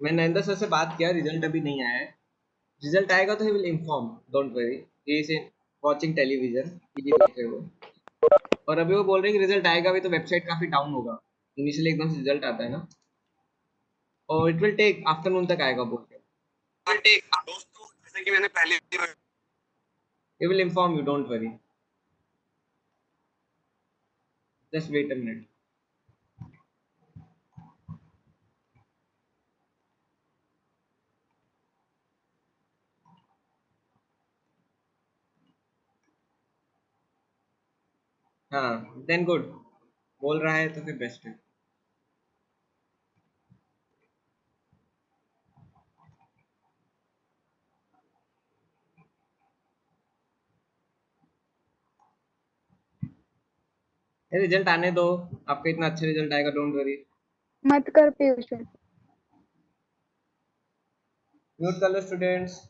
मैं नरेंद्र सर से बात किया, रिजल्ट अभी नहीं आया है। रिजल्ट आएगा तो ही will inform, don't worry. He is watching television, TV देख रहे हो। और अभी वो बोल रहे हैं कि रिजल्ट आएगा भी तो वेबसाइट काफी डाउन होगा। इनिशियली एकदम से रिजल्ट आता है ना, और इट विल टेक आफ्टरनून तक आएगा बोल के। दोस्तों जैसे कि मैंने पहले ही will inform you, don't worry. Just wait a minute. हाँ देन गुड, बोल रहा है तो फिर बेस्ट है। रिजल्ट आने दो, आपका इतना अच्छा रिजल्ट आएगा, डोंट वरी। मत कर पीयूष। म्यूट कर लो students.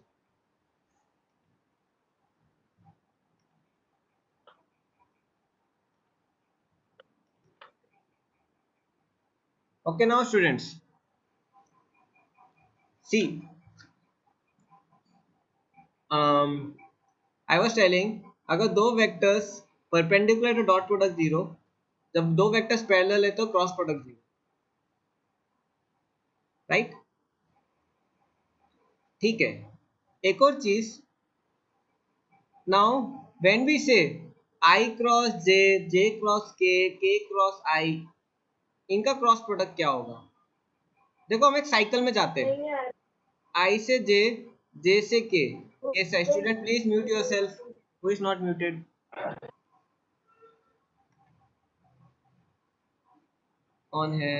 Okay, now students, see, I was telling, अगर दो vectors perpendicular to dot product zero, जब दो वेक्टर्स पैरेलल है तो क्रॉस प्रोडक्ट जीरो, राइट? ठीक है। एक और चीज, नाउ व्हेन वी से आई क्रॉस जे, जे क्रॉस के क्रॉस आई, इनका क्रॉस प्रोडक्ट क्या होगा? देखो हम एक साइकिल में जाते हैं, आई से जे, जे से K. Yes student, please mute yourself, who is not muted. कौन है?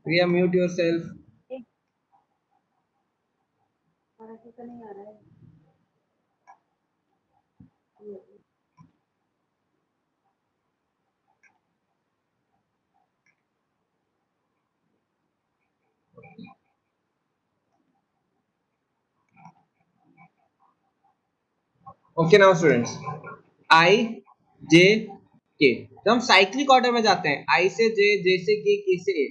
Priya, mute yourself. Okay now students, I J K, जब हम साइक्लिक ऑर्डर में जाते हैं, आई से जे, जे से के से ए,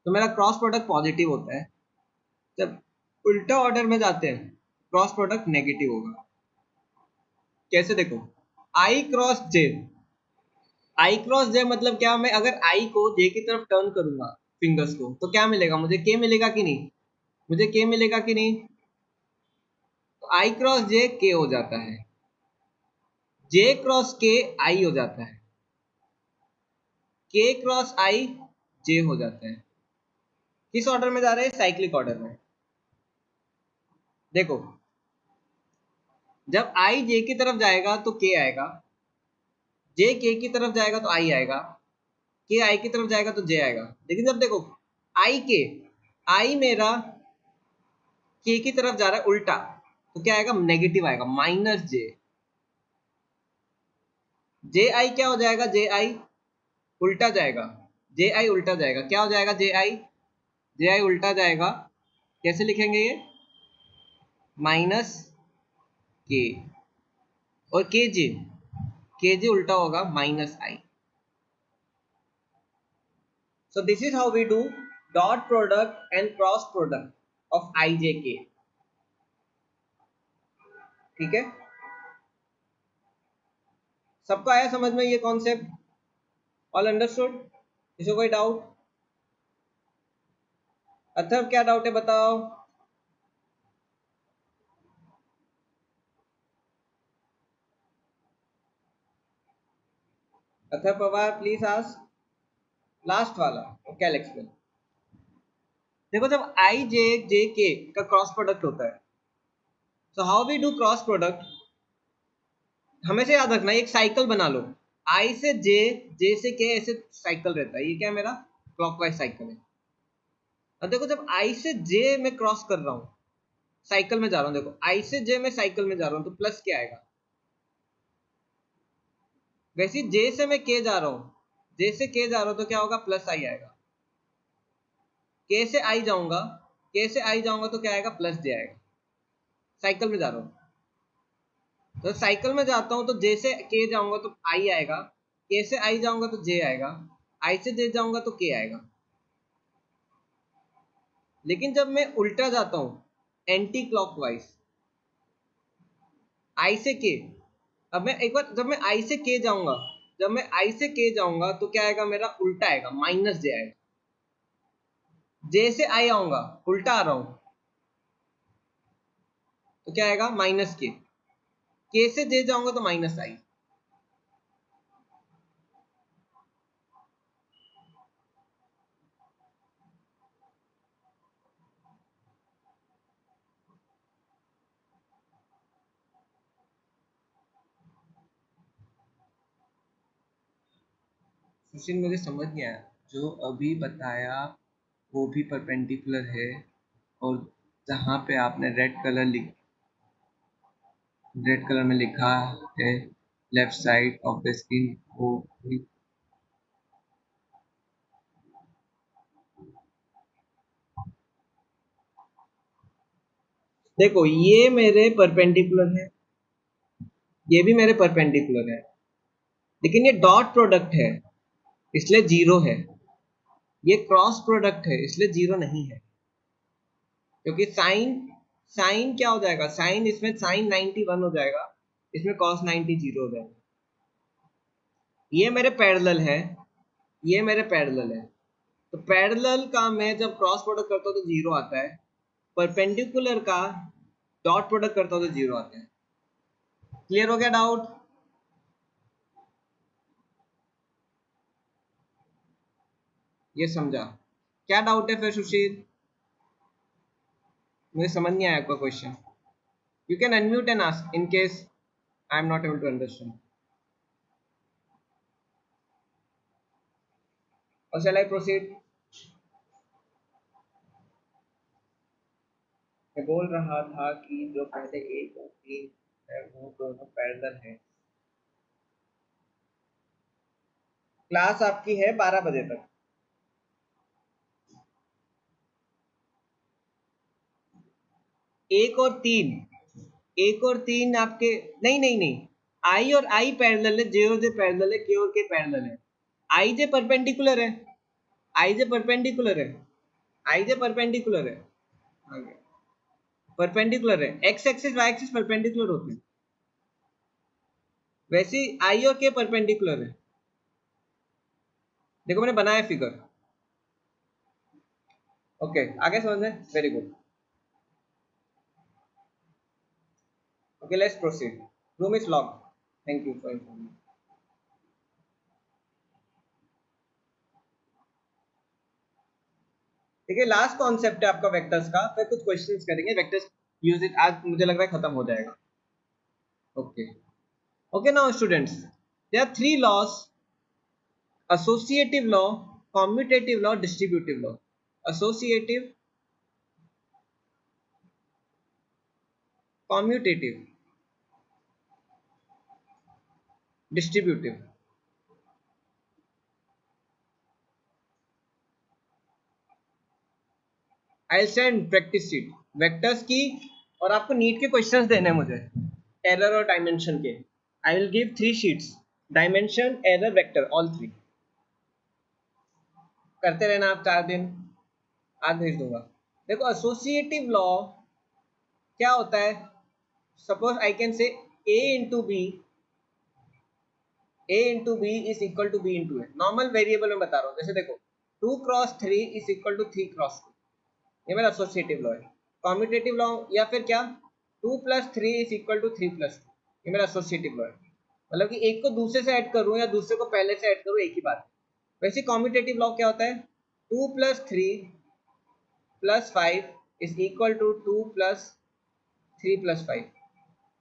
तो मेरा क्रॉस प्रोडक्ट पॉजिटिव होता है। जब उल्टा ऑर्डर में जाते हैं, क्रॉस प्रोडक्ट नेगेटिव होगा। कैसे? देखो, आई क्रॉस जे, आई क्रॉस जे मतलब क्या? मैं अगर आई को जे की तरफ टर्न करूंगा फिंगर्स को, तो क्या मिलेगा मुझे? के मिलेगा कि नहीं? मुझे के मिलेगा कि नहीं? तो आई क्रॉस जे के हो जाता है, जे क्रॉस के आई हो जाता है, के क्रॉस आई जे हो जाता है। किस ऑर्डर में जा रहे हैं? साइक्लिक ऑर्डर में। देखो, जब आई जे की तरफ जाएगा तो के आएगा, जे के की तरफ जाएगा तो आई आएगा, के आई की तरफ जाएगा तो जे आएगा। लेकिन जब देखो आई के, आई मेरा के की तरफ जा रहा है उल्टा, तो क्या आएगा? नेगेटिव आएगा, माइनस जे। जे आई क्या हो जाएगा? जे आई उल्टा जाएगा, जे आई उल्टा जाएगा। क्या हो जाएगा? जे आई, जे आई उल्टा जाएगा। कैसे लिखेंगे ये? माइनस के, और के जे उल्टा होगा minus I. So this is how we do dot product and cross product of ijk. ठीक है, सबको आया समझ में ये कॉन्सेप्ट? All understood? इसमें कोई डाउट? अथर्व, क्या डाउट है बताओ? Atharva Pawar, please ask. Last वाला ओके, I'll explain. देखो, जब आई जे जे के का क्रॉस प्रोडक्ट होता है, so how we do cross product, हमेशा याद रखना, एक साइकिल बना लो, आई से जे, जे से के, ऐसे साइकिल रहता है। ये क्या है? मेरा क्लॉकवाइज साइकिल है। अब देखो, जब आई से जे में क्रॉस कर रहा हूं, साइकिल में जा रहा हूं, देखो आई से जे में साइकिल में जा रहा हूं, तो प्लस क्या आएगा? वैसे जे से मैं के जा रहा हूं, जे से के जा रहा हूं, तो क्या होगा? प्लस आई आएगा। के से आई जाऊंगा, के से आई जाऊंगा तो क्या आएगा? प्लस जे आएगा। साइकिल में जा रहा हूं, तो साइकिल में जाता हूं तो जे से के जाऊंगा तो आई आएगा, के से आई जाऊंगा तो जे आएगा, आई से जे जाऊंगा तो के आएगा, लेकिन जब मैं उल्टा जाता हूं एंटी क्लॉकवाइज आई से के, अब मैं एक बार जब मैं आई से के जाऊंगा, जब मैं आई से के जाऊंगा तो क्या आएगा, मेरा उल्टा आएगा, माइनस जे आएगा। जे से आई आऊंगा, उल्टा आ रहा हूं, तो क्या आएगा, माइनस के से जे जाऊंगा तो माइनस आई। सुशील मुझे समझ नहीं आया, जो अभी बताया वो भी परपेंडिकुलर है, और जहां पे आपने रेड कलर में लिखा है left side of the screen, वो भी। देखो ये मेरे परपेंडिकुलर है, ये भी मेरे परपेंडिकुलर है, लेकिन ये डॉट प्रोडक्ट है इसलिए जीरो है, ये क्रॉस प्रोडक्ट है इसलिए जीरो नहीं है, क्योंकि साइन साइन क्या हो जाएगा, साइन इसमें साइन 91 हो जाएगा, इसमें कॉस 90 जीरो हो जाएगा। ये मेरे पैरेलल है, ये मेरे पैरेलल है, तो पैरेलल का मैं जब क्रॉस प्रोडक्ट करता हूँ तो जीरो आता है, परपेंडिकुलर का डॉट प्रोडक्ट करता हूँ तो जीरो आता है। क्लियर हो गया डाउट? ये समझा? क्या डाउट है फिर सुशील? मुझे समझ नहीं आया आपका question. You can unmute and ask in case I am not able to understand, और शैल आई प्रोसीड? मैं बोल रहा था कि जो पहले एक और तीन है वो दोनों पैरेलल है। क्लास आपकी है 12 बजे तक। एक और तीन आपके, नहीं नहीं नहीं, आई और आई पैरेलल है, जे और जे पैरेलल है, के और के पैरेलल है, आई जे परपेंडिकुलर है, आई जे परपेंडिकुलर है, आई जे परपेंडिकुलर है, परपेंडिकुलर है, x axis y axis perpendicular होते हैं, वैसे ही आई और के परपेंडिकुलर है। देखो मैंने बनाया फिगर, ओके आगे समझ में, very good. Okay let's proceed, room is locked, thank you for informing. देखिए लास्ट कॉन्सेप्ट है आपका वेक्टर्स का, फिर कुछ क्वेश्चंस करेंगे वेक्टर्स यूज इट, आज मुझे लग रहा है खत्म हो जाएगा। Okay okay now students, there are three laws, associative law, commutative law, distributive law. Associative, commutative, distributive. I'll send practice sheet vectors की, और आपको नीट के क्वेश्चंस देने हैं मुझे, एरर और डायमेंशन के। आई will give 3 sheets, dimension, error, vector, all 3 करते रहना आप 4 दिन, आज भेज दूंगा। देखो एसोसिएटिव लॉ क्या होता है, suppose I can say a into b, a into b is equal to b into a, normal variable में बता रहा हूँ, जैसे देखो 2 cross 3 is equal to 3 cross 2, ये मेरा एसोसिएटिव लॉ है। कॉम्यूटेटिव लॉ, या फिर क्या, 2 plus 3 is equal to 3 plus 2, ये मेरा एसोसिएटिव लॉ है। मतलब कि एक को दूसरे से ऐड करूँ या दूसरे को पहले से ऐड करूँ, एक ही बात है। वैसे कॉम्यूटेटिव लॉ क्या होता है, 2 plus 3 plus 5 is equal to 2 plus 3 plus 5।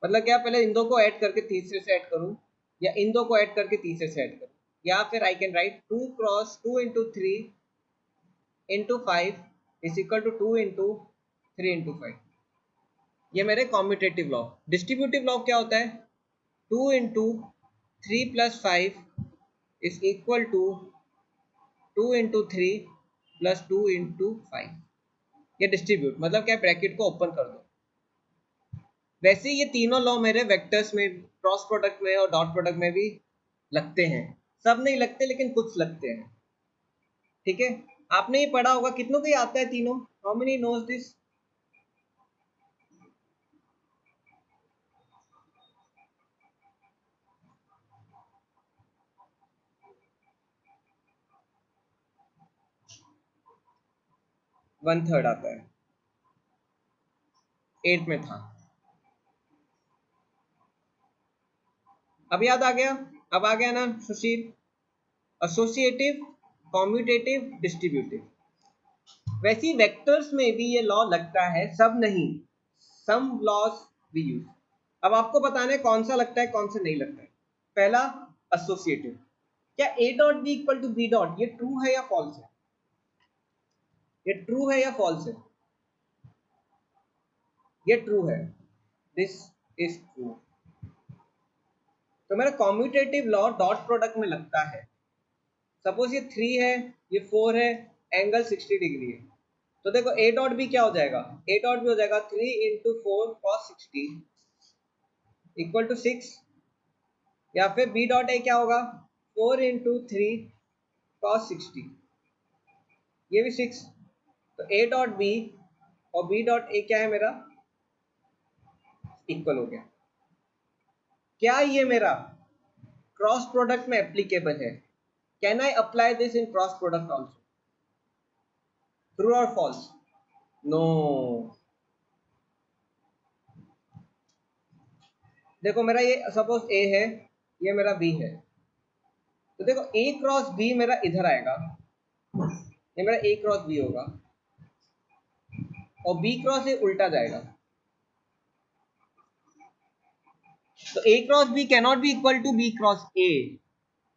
मतलब क्या, पहले इन दो को ऐड करके तीसरे से ऐड करूं, या इन दो को ऐड करके तीसरे से ऐड करूं, या फिर I can write 2 cross 2 into 3 into 5 is equal to 2 into 3 into 5, ये मेरे कॉम्यूटेटिव लॉ। डिस्ट्रीब्यूटिव लॉ क्या होता है, 2 into 3 plus 5 is equal to 2 into 3 plus 2 into 5, ये डिस्ट्रीब्यूट, मतलब क्या, ब्रैकेट को ओपन कर दो। वैसे ये तीनों लॉ मेरे वेक्टर्स में, क्रॉस प्रोडक्ट में और डॉट प्रोडक्ट में भी लगते हैं, सब नहीं लगते लेकिन कुछ लगते हैं। ठीक है, आपने ये पढ़ा होगा, कितनों को ये आता है तीनों? How many knows this? One third आता है, 8 में था। अब याद आ गया? अब आ गया ना सुशील? Associative, commutative, distributive. वैसे ही वेक्टर्स में भी ये लॉ लगता है, सब नहीं, सम लॉज वी यूज। अब आपको बताना है कौन सा लगता है कौन सा नहीं लगता है। पहला एसोसिएटिव, क्या a dot b equal to b dot, ये ट्रू है या फॉल्स है? ये ट्रू है या फॉल्स है? ये ट्रू है, दिस इज ट्रू। तो मेरा कॉम्यूटेटिव लॉ डॉट प्रोडक्ट में लगता है। सपोज ये 3 है, ये 4 है, एंगल 60 डिग्री है, तो देखो ए डॉट बी क्या हो जाएगा? ए डॉट बी हो जाएगा 3 इंटू 4 कॉस 60 इक्वल टू 6, या फिर बी डॉट ए क्या होगा? 4 इंटू 3 कॉस 60, ये भी 6। तो ए डॉट बी और बी डॉट ए क्या है मेरा? इक्वल हो गया। क्या ये मेरा क्रॉस प्रोडक्ट में एप्लीकेबल है? Can I apply this in cross product also? True और फॉल्स? नो। देखो मेरा ये सपोज ए है, ये मेरा बी है, तो देखो ए क्रॉस बी मेरा इधर आएगा, ये मेरा ए क्रॉस बी होगा, और बी क्रॉस ए उल्टा जाएगा। तो A cross B cannot B equal to B cross A.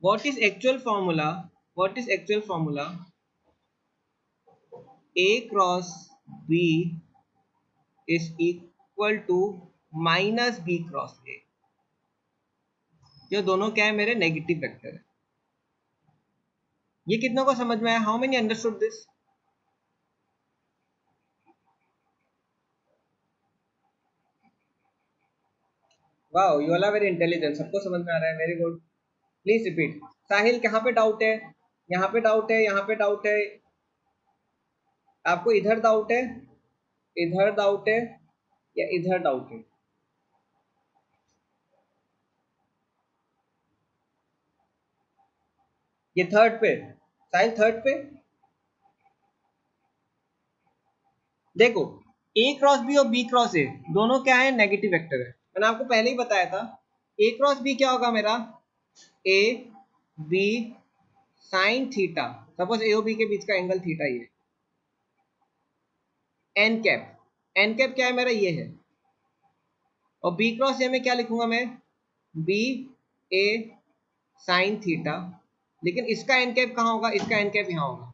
What is actual formula? What is actual formula? A cross B is equal to minus B cross A. ये दोनों क्या है मेरे? नेगेटिव वेक्टर है। ये कितनों को समझ में आया? How many understood this? Wow, you all are very intelligent, सबको समझ में आ रहा है, very good. Please repeat. Sahil कहाँ पे डाउट है? यहाँ पे डाउट है, यहाँ पे डाउट है, आपको इधर डाउट है, इधर डाउट है, या इधर डाउट है? ये थर्ड पे, साहिल थर्ड पे देखो, ए क्रॉस बी और बी क्रॉस ए दोनों क्या है? नेगेटिव वेक्टर है। मैंने आपको पहले ही बताया था। ए क्रॉस बी क्या होगा मेरा? A B sine theta, suppose A और बी के बीच का एंगल थीटा ये। एन कैप, एन कैप क्या है मेरा? ये है। और बी क्रॉस ए में क्या लिखूंगा मैं? बी ए साइन थीटा, लेकिन इसका एन कैप कहाँ होगा? इसका एन कैप यहाँ होगा।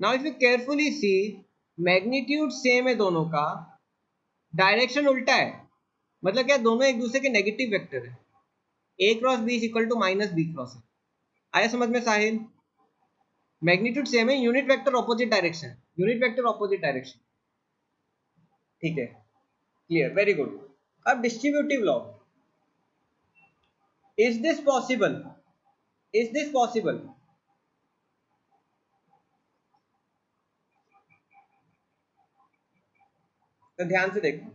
Now if you carefully see, magnitude same है दोनों का, डायरेक्शन उल्टा है, मतलब क्या? दोनों एक दूसरे के नेगेटिव वेक्टर है। A cross B is equal to minus B cross A. आया समझ में साहिल? मैग्नीट्यूड सेम है, unit vector opposite direction, unit vector opposite direction. ठीक है, क्लियर, वेरी गुड। अब distributive law, is this possible? Is this possible? तो ध्यान से देखो,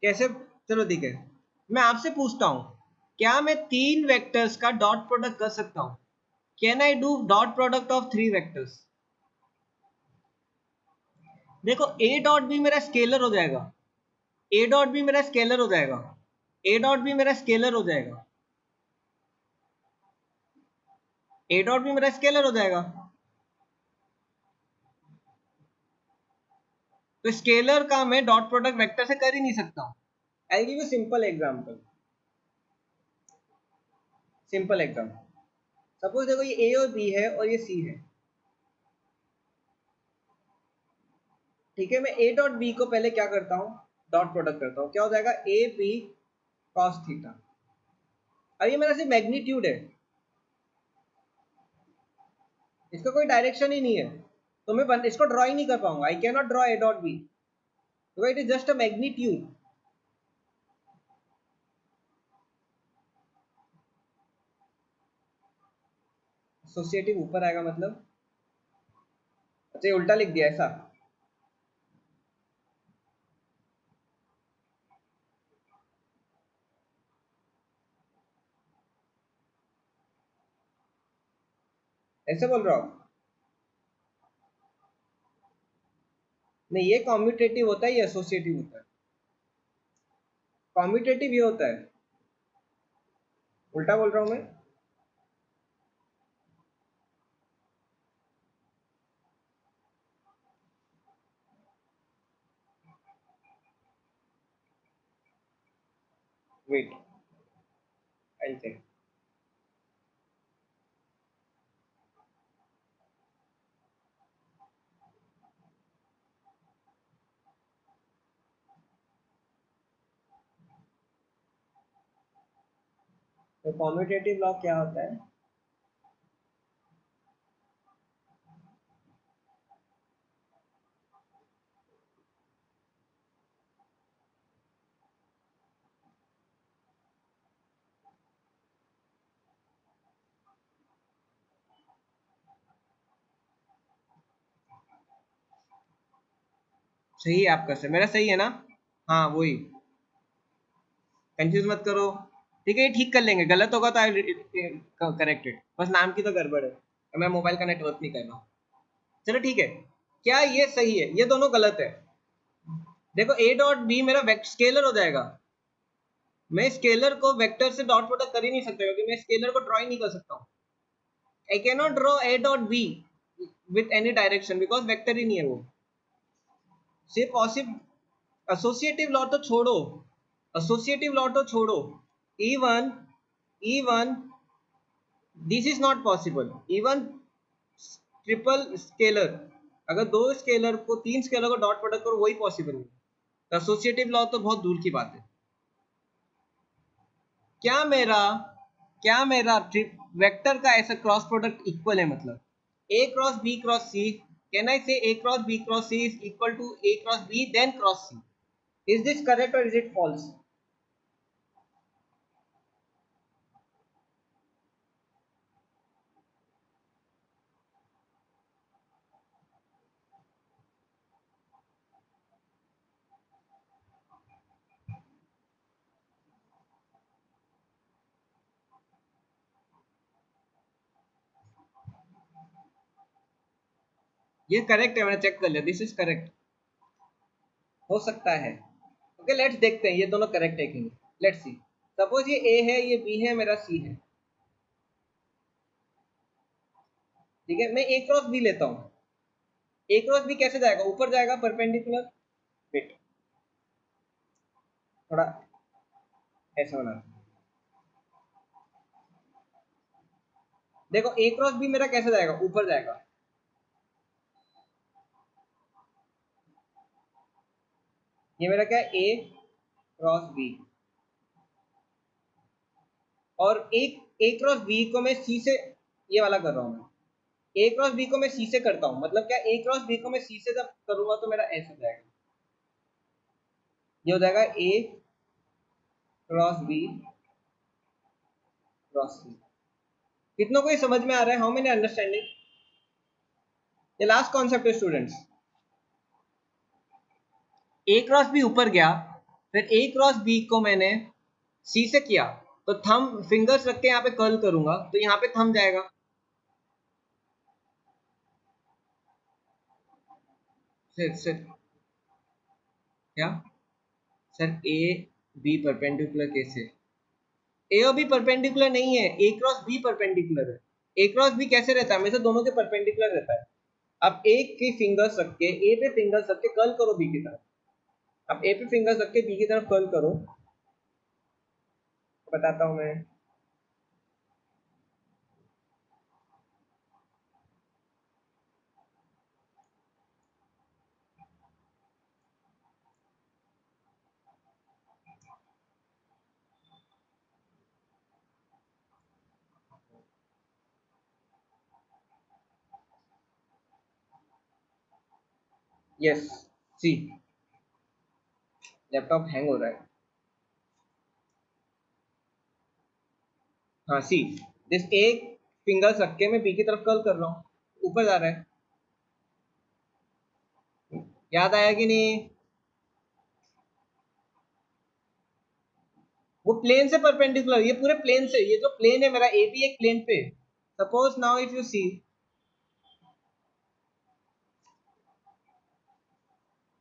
कैसे? चलो ठीक है, मैं आपसे पूछता हूं, क्या मैं 3 वेक्टर्स का डॉट प्रोडक्ट कर सकता हूं? Can I do dot product of 3 vectors? देखो ए डॉट बी मेरा स्केलर हो जाएगा, ए डॉट बी मेरा स्केलर हो जाएगा, ए डॉट बी मेरा स्केलर हो जाएगा, ए डॉट बी मेरा स्केलर हो जाएगा। तो स्केलर का मैं डॉट प्रोडक्ट वेक्टर से कर ही नहीं सकता हूं। I give you simple example, simple example. Suppose देखो, ये ए और बी है और ये सी है, ठीक है। मैं ए डॉट बी को पहले क्या करता हूँ? डॉट प्रोडक्ट करता हूँ, क्या हो जाएगा? A b cos theta. अब ये मेरा सिर्फ मैग्नीट्यूड है, इसका कोई डायरेक्शन ही नहीं है, तो मैं इसको ड्रॉ ही नहीं कर पाऊंगा। I can not draw A dot b, because it is just a magnitude. Associative ऊपर आएगा मतलब, अच्छा ये उल्टा लिख दिया ऐसा। ऐसे बोल रहा हूँ, नहीं ये कॉम्यूटेटिव होता है, ये एसोसिएटिव होता है। कॉम्यूटेटिव ये होता है, उल्टा बोल रहा हूँ मैं। वेट, आई थिंक तो कॉम्यूटेटिव लॉ क्या होता है? सही है आपका सर, मेरा सही है ना? हाँ वही, कंफ्यूज मत करो। ठीक है ये ठीक कर लेंगे, गलत होगा तो आई करेक्टेड, बस नाम की तो गड़बड़ है, मैं मोबाइल का नेटवर्क नहीं कर रहा। चलो ठीक है, क्या ये सही है? ये दोनों गलत है। देखो ए डॉट बी मेरा स्केलर हो जाएगा, मैं स्केलर को वेक्टर से डॉट प्रोडक्ट कर ही नहीं सकता, क्योंकि मैं स्केलर को ड्रॉ ही नहीं कर सकता हूँ। I can not draw A dot B with any direction, because vector ही नहीं है वो। सिर्फ पॉसिबल एसोसिएटिव लॉ तो छोड़ो, एसोसिएटिव लॉ तो छोड़ो, even even this is not possible. Even triple scalar, अगर दो स्केलर को तीन स्केलर को डॉट प्रोडक्ट करो वही पॉसिबल नहीं। एसोसिएटिव लॉ तो बहुत दूर की बात है। क्या मेरा क्या मेरा वेक्टर का ऐसा क्रॉस प्रोडक्ट इक्वल है, मतलब A cross B cross C, can I say A cross B cross C is equal to A cross B then cross C? Is this correct और इज इट फॉल्स? ये correct है, मैंने check कर लिया, this is correct. हो सकता है, okay let's देखते हैं ये दोनों करेक्ट है कि नहीं। लेट्स सी, सपोज ये ए है, ये बी है, मेरा सी है। ठीक है, मैं ए क्रॉस बी लेता हूँ। ए क्रॉस बी कैसे जाएगा? ऊपर जाएगा परपेंडिकुलर। वेट, थोड़ा ऐसा बना, देखो ए क्रॉस बी मेरा कैसे जाएगा? ऊपर जाएगा। ये मेरा क्या है? ए क्रॉस बी, और एक ए क्रॉस बी को मैं सी से, ये वाला कर रहा हूँ मैं। ए क्रॉस बी को मैं सी से करता हूँ, मतलब क्या, ए क्रॉस बी को मैं सी से जब करूंगा तो मेरा ऐसा जाएगा, ये हो जाएगा ए क्रॉस बी क्रॉस सी। कितनों को ये समझ में आ रहा है? How many understanding? ये लास्ट कॉन्सेप्ट है स्टूडेंट्स। ए क्रॉस बी ऊपर गया, फिर ए क्रॉस बी को मैंने सी से किया, तो थंब फिंगर्स रख के यहाँ पे कर्ल करूंगा तो यहाँ पे थंब जाएगा। सर क्या सर, ए बी परपेंडिकुलर कैसे? ए और बी परपेंडिकुलर नहीं है, ए क्रॉस बी परपेंडिकुलर है। ए क्रॉस बी कैसे रहता है? हमेशा दोनों के परपेंडिकुलर रहता है। अब एक की फिंगर्स रख के, ए पे फिंगर्स रख के कर्ल करो बी की तरफ। अब ए पे फिंगर्स रख के बी की तरफ कर्ल करो, बताता हूँ मैं। यस सी, लैपटॉप हैंग हो रहा है। हाँ सी, दिस एक फिंगर्स रख के मैं बी की तरफ कर्ल कर रहा हूँ, ऊपर जा रहा है। याद आया कि नहीं? वो प्लेन से परपेंडिकुलर, ये पूरे प्लेन से, ये जो प्लेन है मेरा ए बी एक प्लेन पे। सपोज नाउ इफ यू सी,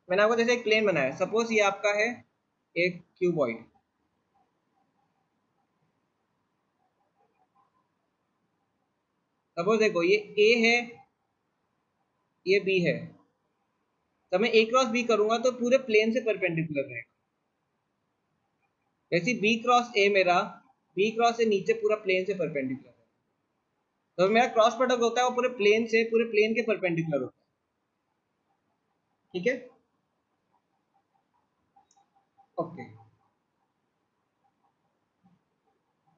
मैंने आपको जैसे एक प्लेन बनाया, सपोज ये आपका है एक क्यूबॉइड। सपोज देखो ये ए है, ये बी है, तो मैं ए क्रॉस बी करूंगा तो पूरे प्लेन से परपेंडिकुलर रहेगा। जैसे बी क्रॉस ए मेरा, बी क्रॉस से नीचे पूरा प्लेन से परपेंडिकुलर है, तो मेरा क्रॉस प्रोडक्ट होता है वो पूरे प्लेन से, पूरे प्लेन के परपेंडिकुलर होता है। ठीक है, ओके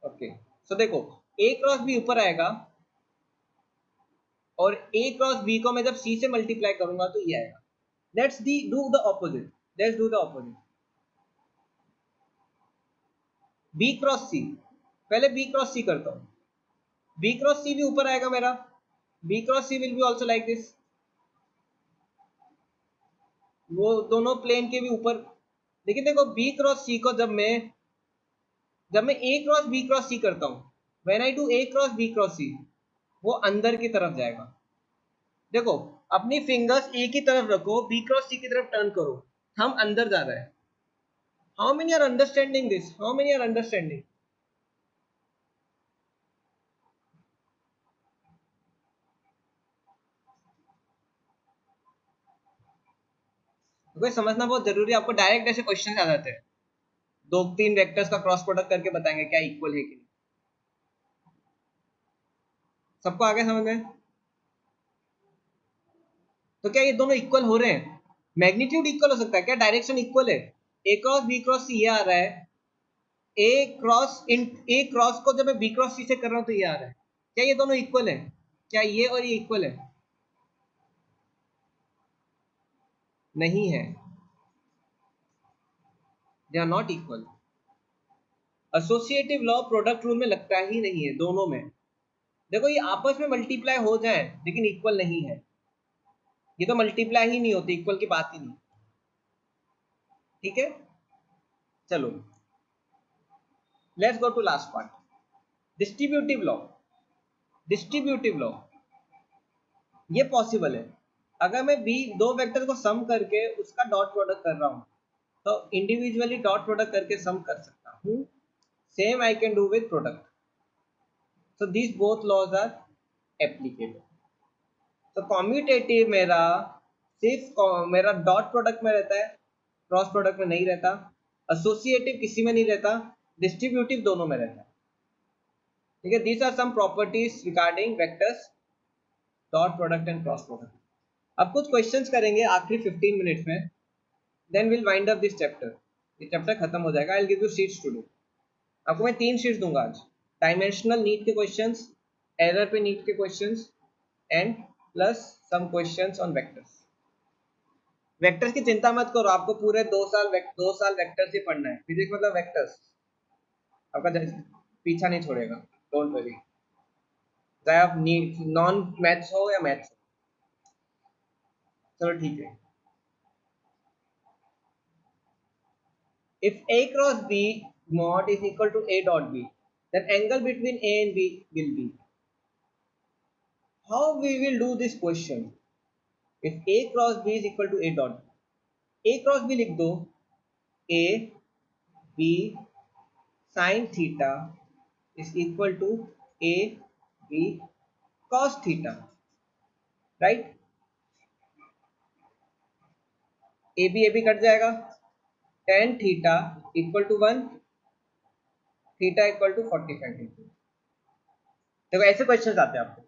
ओके। सो देखो ए क्रॉस बी ऊपर आएगा, और ए क्रॉस बी को मैं जब सी से मल्टीप्लाई करूंगा तो ये आएगा। Let's the do the opposite, let's do the opposite. B cross C, पहले बी क्रॉस सी करता हूँ, बी क्रॉस सी भी ऊपर आएगा मेरा, b cross c will be also like this, वो दोनों प्लेन के भी ऊपर। लेकिन देखो बी क्रॉस सी को जब मैं A cross B cross C करता हूँ, when I do A cross B cross C, वो अंदर की तरफ जाएगा। देखो अपनी फिंगर्स ए की तरफ रखो, बी क्रॉस सी की तरफ टर्न करो, हम अंदर जा रहा है। How many are understanding this, how many are understanding? तो समझना बहुत जरूरी है, आपको डायरेक्ट ऐसे क्वेश्चन आ जाते हैं, दो तीन वेक्टर्स का क्रॉस प्रोडक्ट करके बताएंगे क्या इक्वल है कि नहीं। सबको आगे समझ में? तो क्या ये दोनों इक्वल हो रहे हैं? मैग्नीट्यूड इक्वल हो सकता है क्या? डायरेक्शन इक्वल है, ए क्रॉस बी क्रॉस सी ये आ रहा है, ए क्रॉस को जब मैं बी क्रॉस सी से कर रहा हूं तो ये आ रहा है। क्या ये दोनों इक्वल है? क्या ये और ये इक्वल है? नहीं है, they are not equal. Associative law product rule में लगता ही नहीं है दोनों में। देखो ये आपस में मल्टीप्लाई हो जाए लेकिन इक्वल नहीं है, ये तो मल्टीप्लाई ही नहीं होती, इक्वल की बात ही नहीं। ठीक है, चलो let's go to last part, distributive law. Distributive law ये पॉसिबल है, अगर मैं बी दो वेक्टर को सम करके उसका डॉट प्रोडक्ट कर रहा हूं तो इंडिविजुअली डॉट प्रोडक्ट करके सम कर सकता हूं। Same I can do with product, so these both laws are applicable. तो कॉम्यूटेटिव मेरा सिर्फ मेरा डॉट प्रोडक्ट में रहता है, क्रॉस प्रोडक्ट में नहीं रहता, एसोसिएटिव किसी में नहीं रहता, डिस्ट्रीब्यूटिव दोनों में रहता है। ठीक है, these are some properties regarding vectors, dot product and cross product. अब कुछ क्वेश्चंस करेंगे आखिरी 15 मिनट्स में, then will wind up this chapter. ये चैप्टर खत्म हो जाएगा। I will give you sheets to do. आपको मैं 3 शीट्स दूंगा आज, डायमेंशनल नीड के क्वेश्चंस, एरर पे नीड के questions, and plus some questions on vectors. Vectors की चिंता मत करो, आपको पूरे 2 साल वेक्टर्स ही पढ़ना है। फिजिक्स मतलब वेक्टर्स, आपका पीछा नहीं छोड़ेगा, डोंट वरी, चाहे आप नॉन मैथ्स हो या मैथ्स हो। चलो ठीक है। If A cross B mod is equal to A dot B, then angle between A and B will be. How we will do this question? If A cross B is equal to A dot B, A cross B लिख दो, A B sin theta is equal to A B cos theta, right? A B cut जाएगा, tan theta equal to 1, theta equal to 45 degree. देखो ऐसे question आते हैं आपको।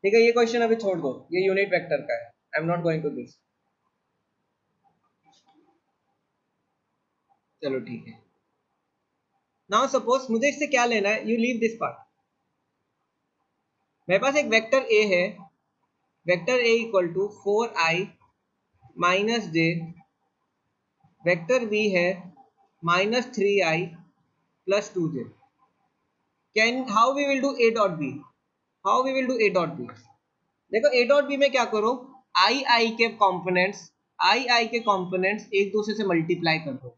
ठीक है, ये क्वेश्चन अभी छोड़ दो, ये यूनिट वेक्टर का है, I am not going to this. चलो ठीक है। नाउ सपोज मुझे इससे क्या लेना है, यू लीव दिस पार्ट। मेरे पास एक वेक्टर ए है, vector A equal to 4i minus J, vector B है minus 3i plus 2j. How we will do a dot b? How we will do a dot b? देखो a dot b में क्या करो, i के components एक दूसरे से multiply कर दो,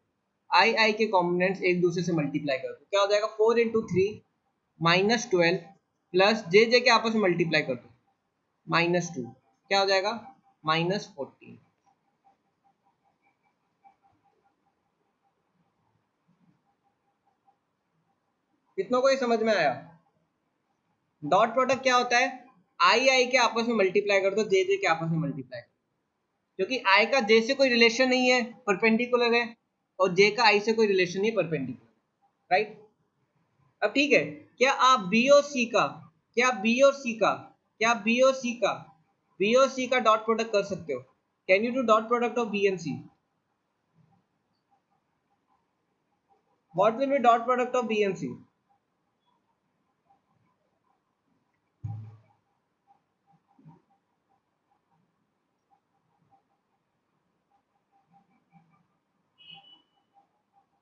i के कंपोनेंट्स एक दूसरे से मल्टीप्लाई कर दो, क्या हो जाएगा 4 इंटू 3 माइनस 12 प्लस जे के आपस में मल्टीप्लाई कर दो -2, क्या हो जाएगा -14. कितनों को ये समझ में आया? डॉट प्रोडक्ट क्या होता है, आई के आपस में मल्टीप्लाई कर दो, जे के आपस में मल्टीप्लाई कर दो, क्योंकि आई का जे से कोई रिलेशन नहीं है, परपेंडिकुलर है, और जे का आई से कोई रिलेशन नहीं है, परपेंडिकुलर, राइट. अब ठीक है, क्या आप बी और सी का डॉट प्रोडक्ट कर सकते हो? Can you do dot product of B and C? What will be dot product of B and C?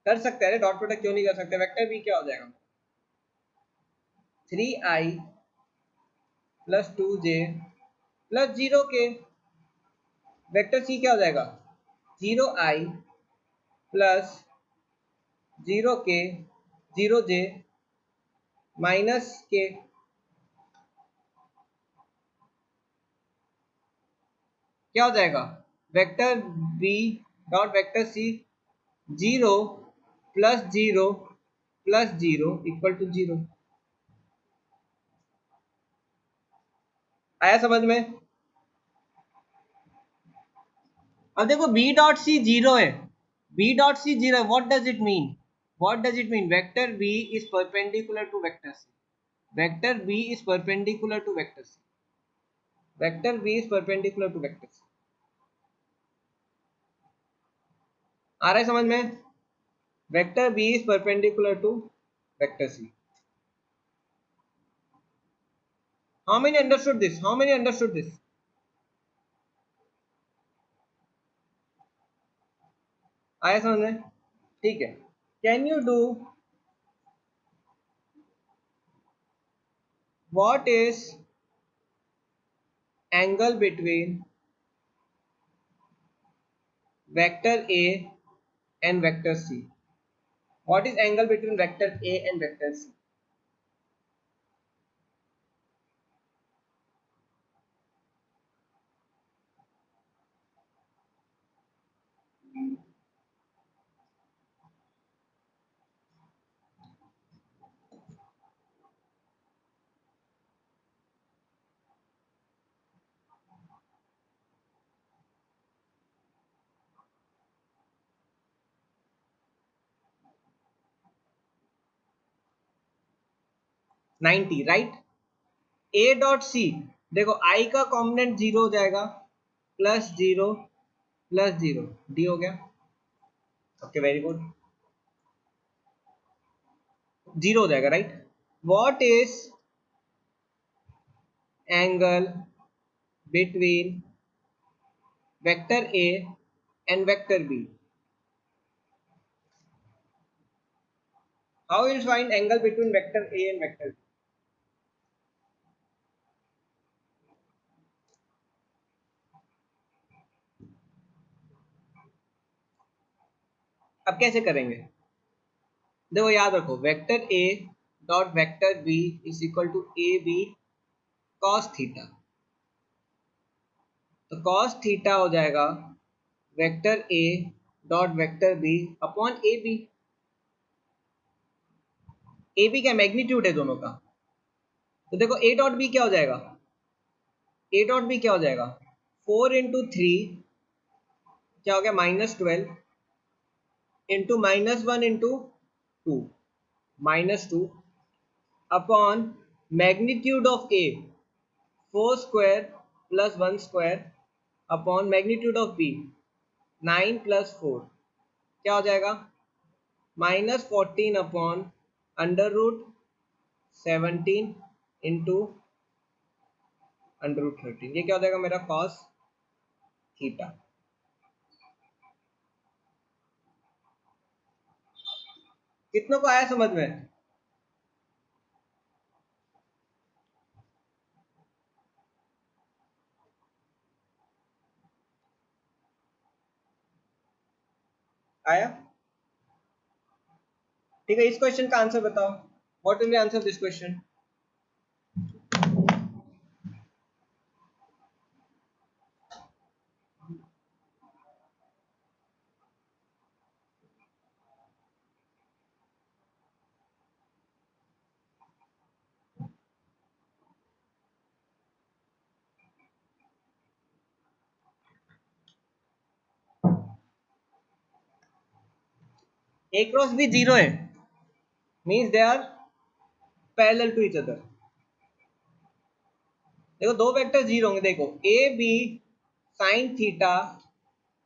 कर सकते हैं, डॉट प्रोडक्ट क्यों नहीं कर सकते? वेक्टर बी क्या हो जाएगा, 3i plus 2j plus 0k. Vector C क्या हो जाएगा, 0i plus 0k 0j minus k. क्या हो जाएगा, vector b dot vector c 0 plus 0 plus 0 equal to 0. आया समझ में? अब देखो बी डॉट सी 0 है, बी डॉट सी 0 है. What does it mean? Vector B is perpendicular to vector C. Vector B is perpendicular to vector C. Vector B is perpendicular to vector C. आ रहा है समझ में? Vector B is perpendicular to vector C. How many understood this? आया समझ में? ठीक है. Can you do what is angle between vector A and vector C? What is angle between vector A and vector C? Ninety, right. A dot C, देखो I का component 0 हो जाएगा, plus 0 plus 0, D हो गया. Okay, very good. 0 हो जाएगा, right. What is angle between vector A and vector B? How will you find angle between vector A and vector B? अब कैसे करेंगे? देखो याद रखो, vector a dot vector B is equal to a b cos theta. तो cos theta हो जाएगा vector a dot vector b upon a b. A b क्या मैग्नीट्यूड है दोनों का. तो देखो ए डॉट बी क्या हो जाएगा, 4 इंटू 3 क्या हो गया -12 into -1 into 2 -2 upon magnitude of a 4 square plus 1 square upon magnitude of b 9 plus 4, क्या हो जाएगा -14 अपॉन अंडर रूट 17 इंटू √13, ये क्या हो जाएगा मेरा कॉस थीटा। कितनों को आया समझ में? आया? ठीक है, इस क्वेश्चन का आंसर बताओ। What will be answer this question? A cross B zero है, means they are parallel to each other. देखो दो वेक्टर जीरो होंगे, देखो A B sine theta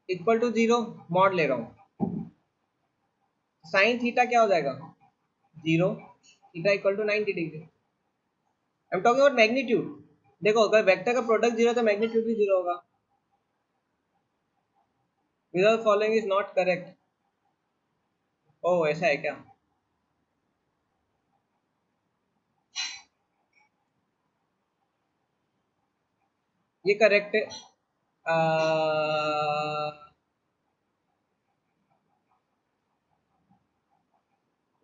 equal to zero, mod ले रहा हूं, साइन थीटा क्या हो जाएगा zero, theta equal to 90 degree. I am talking about magnitude. देखो अगर वेक्टर का प्रोडक्ट जीरो तो मैग्नीट्यूड भी जीरो होगा। Without following is not correct. ओह ऐसा है क्या? ये करेक्ट है।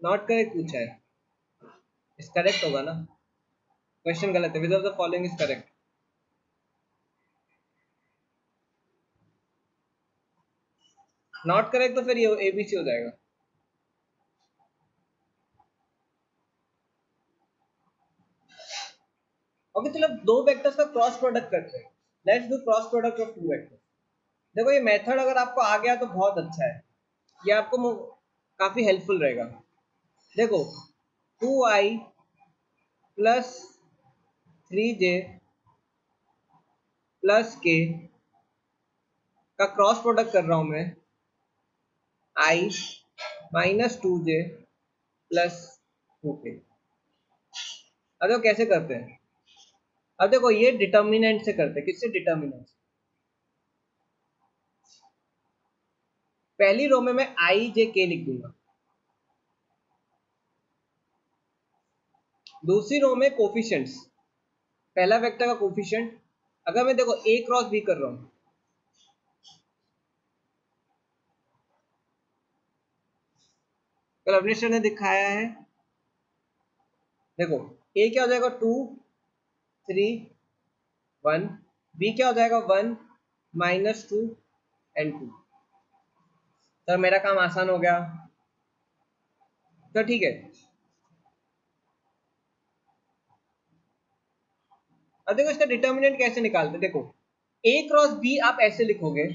नॉट करेक्ट पूछा है, इस करेक्ट होगा ना, क्वेश्चन गलत है। Without the following is correct. Not correct तो फिर ये एबीसी हो जाएगा। ओके चलो दो वेक्टर्स का क्रॉस प्रोडक्ट करते हैं। Let's do cross product of two vectors. देखो ये मेथड अगर आपको आ गया तो बहुत अच्छा है, ये आपको काफी हेल्पफुल रहेगा। देखो 2i plus 3j plus k का क्रॉस प्रोडक्ट कर रहा हूं मैं, i minus 2j plus 2k। अब देखो कैसे करते हैं। अब देखो ये डिटर्मिनेंट से करते हैं। किससे? डिटर्मिनेंट से। पहली रो में मैं i j k लिख दूंगा, दूसरी रो में कोफिशिएंट्स, पहला वेक्टर का कोफिशिएंट। अगर मैं देखो a क्रॉस b कर रहा हूं, कल अवनीश ने दिखाया है। देखो a क्या हो जाएगा 2 3 1, b क्या हो जाएगा 1 माइनस 2 एंड 2। सर मेरा काम आसान हो गया, तो ठीक है। अब देखो इसका डिटर्मिनेंट कैसे निकालते हैं। देखो a क्रॉस b आप ऐसे लिखोगे,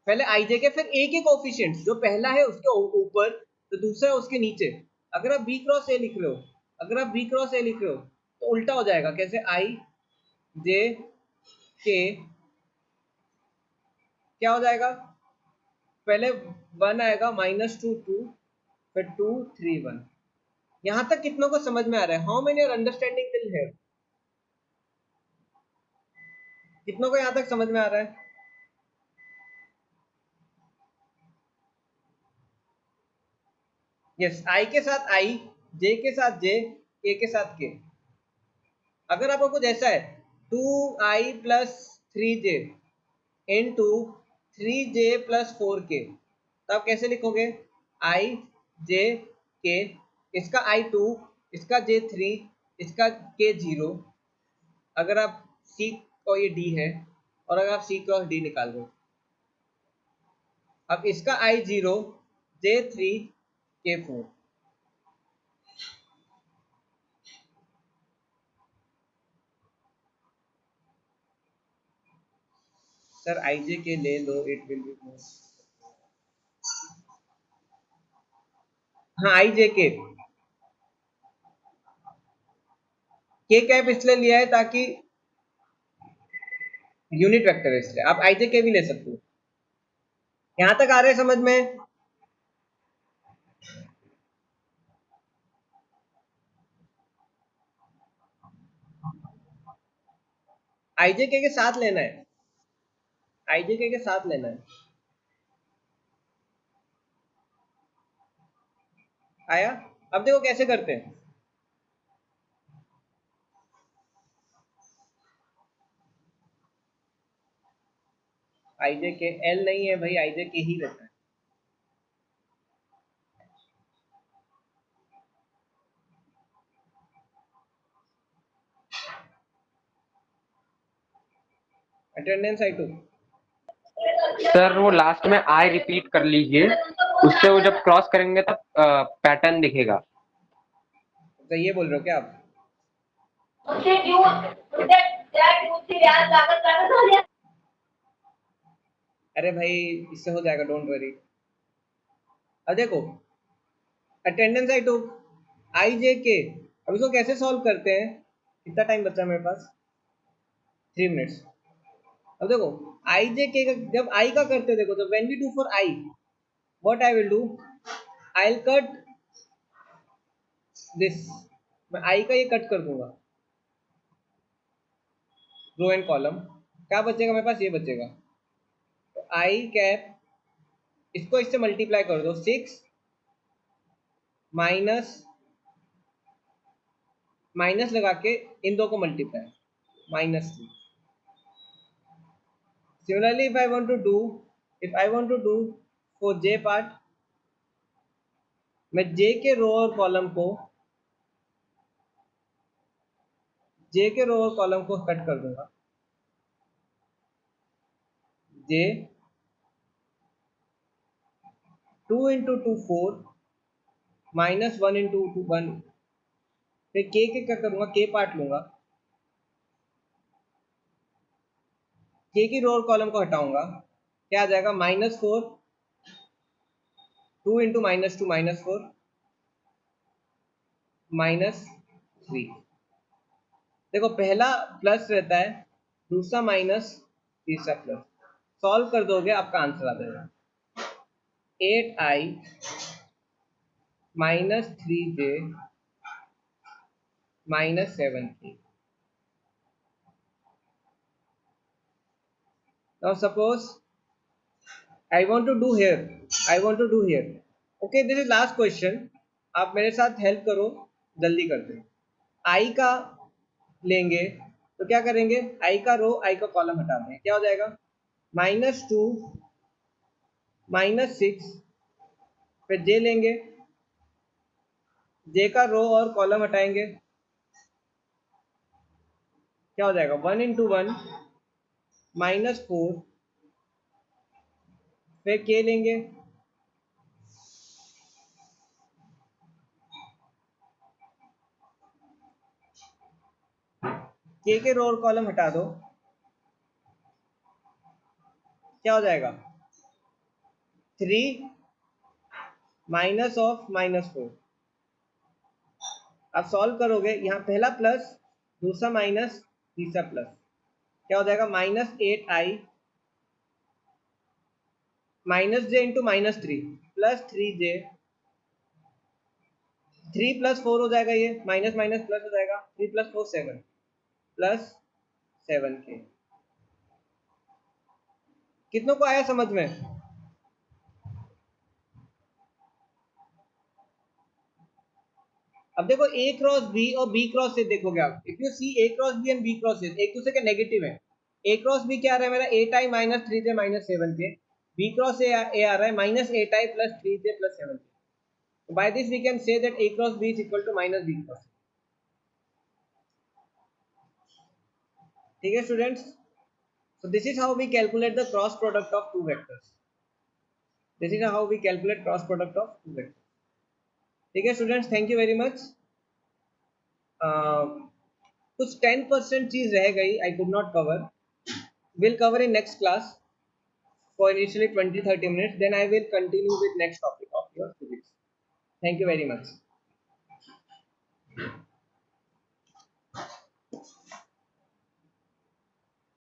पहले आई जे के फिर ए के कोफिशिएंट्स, जो पहला है उसके ऊपर तो दूसरा है उसके नीचे। अगर आप बी क्रॉस ए लिख रहे हो, अगर आप बी क्रॉस ए लिख रहे हो तो उल्टा हो जाएगा। कैसे? आई जे के क्या हो जाएगा, पहले 1 आएगा माइनस 2 2, फिर 2 3 1। यहां तक कितनों को समझ में आ रहा है? How many are understanding till here? कितनों को यहां तक समझ में आ रहा है? यस, आई के साथ आई, जे के साथ जे, के साथ के। अगर आपको कुछ ऐसा है 2i plus 3j into 3j plus 4k, तो आप कैसे लिखोगे? i j k, इसका i2, इसका j3, इसका k0। अगर आप c को ये d है और अगर आप c क्रॉस d निकाल दो, अब इसका i0 j3 k4। Sir I J के ले लो, इट विल बी मोर। हाँ आई जे के कैप इसलिए लिया है ताकि यूनिट वेक्टर है, इसलिए आप आई जे के भी ले सकते हो। यहां तक आ रहे हैं समझ में? IJK के साथ लेना है, IJK के साथ लेना है। आया? अब देखो कैसे करते हैं। IJK L नहीं है भाई, IJK ही रहता है। अटेंडेंस I2 सर वो लास्ट में आई रिपीट कर लीजिए, उससे वो जब क्रॉस करेंगे तब पैटर्न दिखेगा। तो ये बोल रहे हो क्या आप? अरे भाई इससे हो जाएगा, डोंट वरी। अब देखो अटेंडेंस I2 IJK, अब इसको कैसे सॉल्व करते हैं? कितना टाइम बचा है मेरे पास? 3 मिनट्स। अब देखो IJK का जब I का करते हैं, देखो तो when we do for I what I will do, I will cut this, मैं I का ये कट कर दूंगा, रो एंड कॉलम। क्या बचेगा मेरे पास? ये बचेगा। तो I कैप, इसको इससे मल्टीप्लाई कर दो, 6 माइनस माइनस लगा के इन दो को multiply, -2। Similarly, if I want to do for J part, मैं J के रो और कॉलम को कट कर दूंगा। J 2 into 2 4 माइनस 1 into 2 1, फिर K के क्या करूंगा? K पार्ट लूंगा, K की रो और कॉलम को हटाऊंगा, क्या आ जाएगा? -4 2 into -2 -4 -3। देखो पहला प्लस रहता है, दूसरा माइनस, तीसरा प्लस। सॉल्व कर दोगे आपका आंसर आ जाएगा 8I -3J -7K। Now suppose I want to do here, okay, this is last question, आप मेरे साथ हेल्प करो, जल्दी करते हैं। I का लेंगे तो क्या करेंगे? I का रो I का कॉलम हटा दें, क्या हो जाएगा? -2 -6, फिर J लेंगे, J का रो और कॉलम हटाएंगे, क्या हो जाएगा? 1 into 1 -4, फिर K लेंगे, K के रो और कॉलम हटा दो, क्या हो जाएगा? 3 माइनस ऑफ -4। आप सॉल्व करोगे, यहाँ पहला प्लस, दूसरा माइनस, तीसरा प्लस, क्या हो जाएगा? -8I -J into -3 plus 3J, 3 + 4 हो जाएगा, ये माइनस माइनस प्लस हो जाएगा, 3 + 4 7 प्लस 7K। कितनों को आया समझ में? अब देखो A क्रॉस B और B क्रॉस A देखोगे आप, if you see A cross B and B cross A एक दूसरे के नेगेटिव है। A क्रॉस B क्या आ रहा है मेरा? 8I -3J -7K। B cross A आ रहा है -8I + 3J + 7K। By this we can say that A cross B is equal to -B cross A। ठीक है students? So this is how we calculate the cross product of two vectors. This is how we calculate cross product of two vectors. ठीक है students, thank you very much. कुछ 10% चीज रह गई, I could not cover, will cover in next class for initially 20-30 minutes, then I will continue with next topic of your physics. Thank you very much.